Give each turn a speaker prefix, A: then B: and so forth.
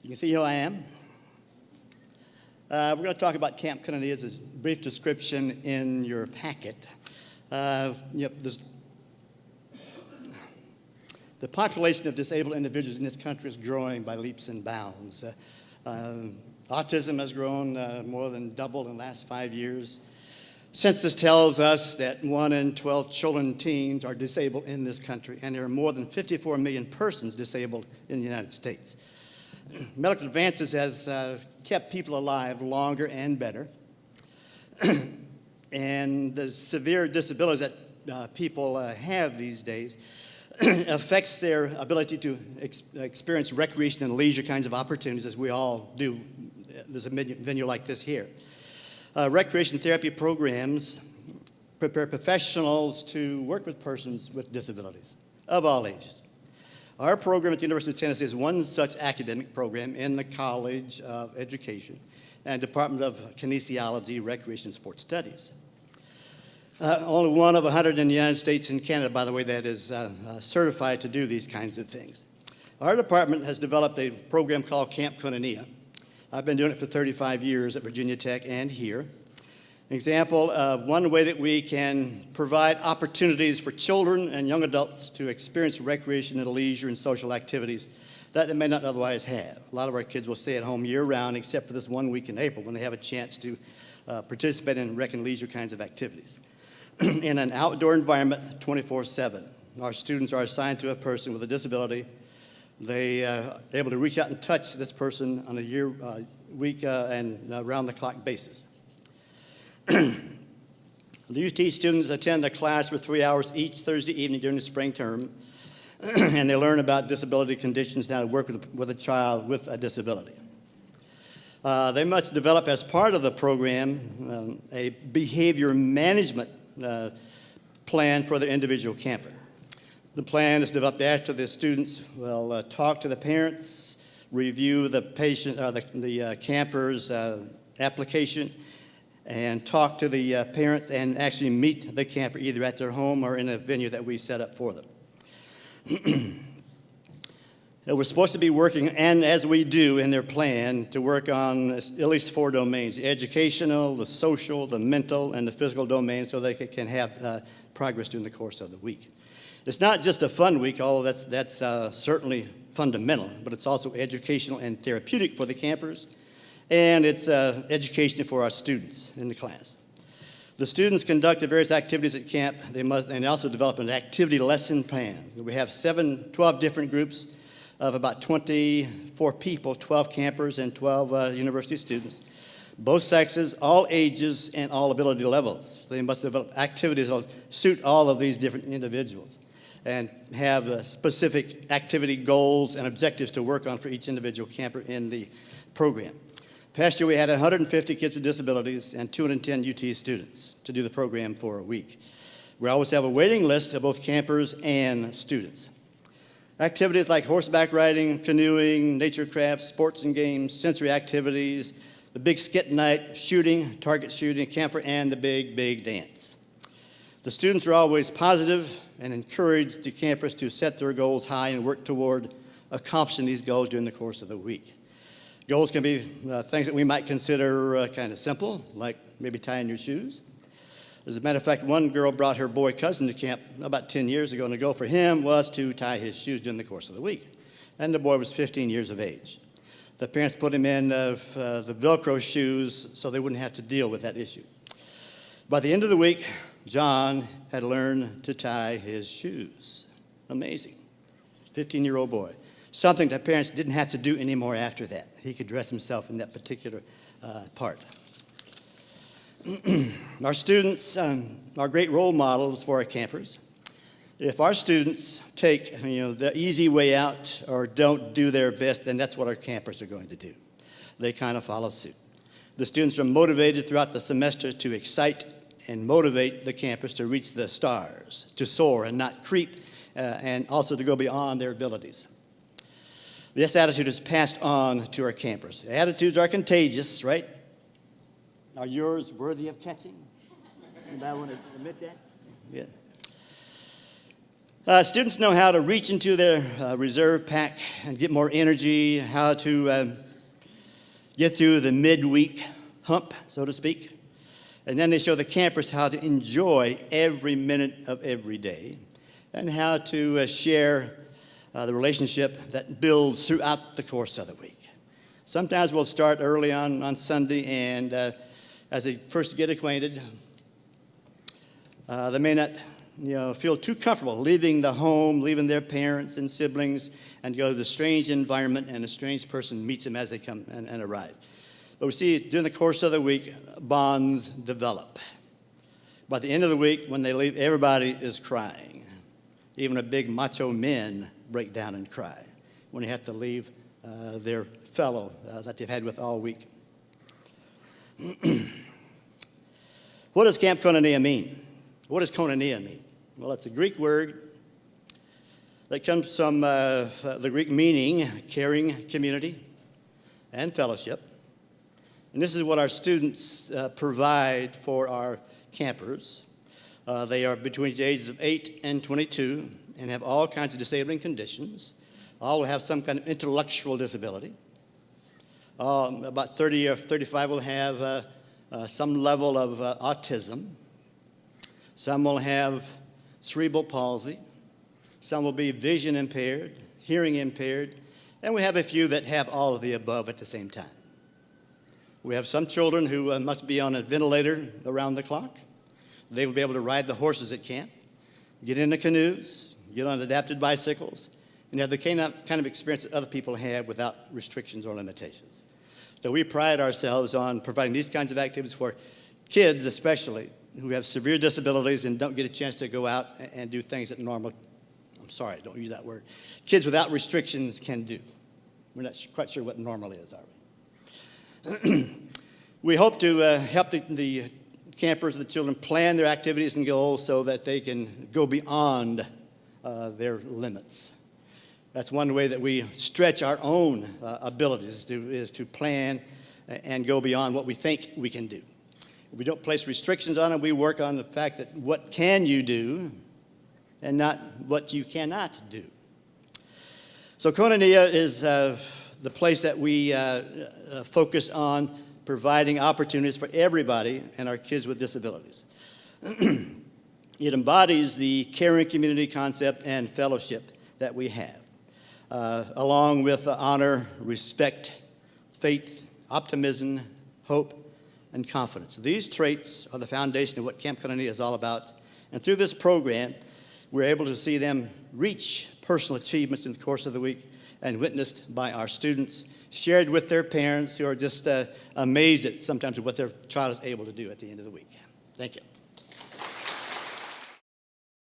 A: You can see who I am. We're going to talk about Camp Koinonia as a brief description in your packet. The population of disabled individuals in this country is growing by leaps and bounds. Autism has grown more than double in the last 5 years. Census tells us that 1 in 12 children and teens are disabled in this country, and there are more than 54 million persons disabled in the United States. Medical advances has kept people alive longer and better. And the severe disabilities that people have these days affects their ability to experience recreation and leisure kinds of opportunities, as we all do. There's a venue like this here. Recreation therapy programs prepare professionals to work with persons with disabilities of all ages. Our program at the University of Tennessee is one such academic program in the College of Education and Department of Kinesiology, Recreation, and Sports Studies. Only one of 100 in the United States and Canada, by the way, that is certified to do these kinds of things. Our department has developed a program called Camp Koiononia. I've been doing it for 35 years at Virginia Tech and here. An example of one way that we can provide opportunities for children and young adults to experience recreation and leisure and social activities that they may not otherwise have. A lot of our kids will stay at home year-round except for this 1 week in April when they have a chance to participate in rec and leisure kinds of activities. In an outdoor environment 24/7. Our students are assigned to a person with a disability. They are able to reach out and touch this person on a week and round-the-clock basis. The UT students attend a class for 3 hours each Thursday evening during the spring term, and they learn about disability conditions and how to work with a child with a disability. They must develop, as part of the program, a behavior management plan for their individual camper. The plan is developed after the students will talk to the parents, review the camper's application, and talk to the parents and actually meet the camper either at their home or in a venue that we set up for them. We're supposed to be working, and as we do in their plan, to work on at least 4 domains: the educational, the social, the mental, and the physical domains, so they can have progress during the course of the week. It's not just a fun week, although that's certainly fundamental, but it's also educational and therapeutic for the campers, and it's educational for our students in the class. The students conduct the various activities at camp. They also develop an activity lesson plan. We have 12 different groups of about 24 people, 12 campers and 12 university students, both sexes, all ages, and all ability levels. So they must develop activities that will suit all of these different individuals and have specific activity goals and objectives to work on for each individual camper in the program. Past year, we had 150 kids with disabilities and 210 UT students to do the program for a week. We always have a waiting list of both campers and students. Activities like horseback riding, canoeing, nature crafts, sports and games, sensory activities, the big skit night, shooting, target shooting, camper, and the big dance. The students are always positive and encourage the campers to set their goals high and work toward accomplishing these goals during the course of the week. Goals can be things that we might consider kind of simple, like maybe tying your shoes. As a matter of fact, one girl brought her boy cousin to camp about 10 years ago, and the goal for him was to tie his shoes during the course of the week. And the boy was 15 years of age. The parents put him in the Velcro shoes so they wouldn't have to deal with that issue. By the end of the week, John had learned to tie his shoes. Amazing. 15-year-old boy. Something that parents didn't have to do anymore after that. He could dress himself in that particular part. Our students are great role models for our campers. If our students take the easy way out or don't do their best, then that's what our campers are going to do. They kind of follow suit. The students are motivated throughout the semester to excite and motivate the campers to reach the stars, to soar and not creep, and also to go beyond their abilities. This attitude is passed on to our campers. Attitudes are contagious, right? Are yours worthy of catching? Anybody want to admit that? Yeah. Students know how to reach into their reserve pack and get more energy, how to get through the midweek hump, so to speak. And then they show the campers how to enjoy every minute of every day and how to share the relationship that builds throughout the course of the week. Sometimes we'll start early on Sunday, and as they first get acquainted, they may not feel too comfortable leaving the home, leaving their parents and siblings, and go to the strange environment, and a strange person meets them as they come and arrive. But we see during the course of the week, bonds develop. By the end of the week, when they leave, everybody is crying. Even the big macho men break down and cry when they have to leave their fellow that they've had with all week. What does Camp Koinonia mean? What does Koinonia mean? Well, it's a Greek word that comes from the Greek meaning caring community and fellowship. And this is what our students provide for our campers. They are between the ages of 8 and 22 and have all kinds of disabling conditions. All will have some kind of intellectual disability. About 30 or 35 will have some level of autism. Some will have cerebral palsy. Some will be vision impaired, hearing impaired. And we have a few that have all of the above at the same time. We have some children who must be on a ventilator around the clock. They will be able to ride the horses at camp, get in the canoes, get on adapted bicycles, and have the kind of experience that other people have without restrictions or limitations. So we pride ourselves on providing these kinds of activities for kids especially who have severe disabilities and don't get a chance to go out and do things that don't use that word, kids without restrictions can do. We're not quite sure what normal is, are we? We hope to help the campers and the children plan their activities and goals so that they can go beyond their limits. That's one way that we stretch our own abilities is to plan and go beyond what we think we can do. We don't place restrictions on it. We work on the fact that what can you do and not what you cannot do. So Koinonia is the place that we focus on providing opportunities for everybody and our kids with disabilities. It embodies the caring community concept and fellowship that we have, along with honor, respect, faith, optimism, hope, and confidence. These traits are the foundation of what Camp Koinonia is all about. And through this program, we're able to see them reach personal achievements in the course of the week and witnessed by our students, shared with their parents who are just amazed at sometimes what their child is able to do at the end of the week. Thank you.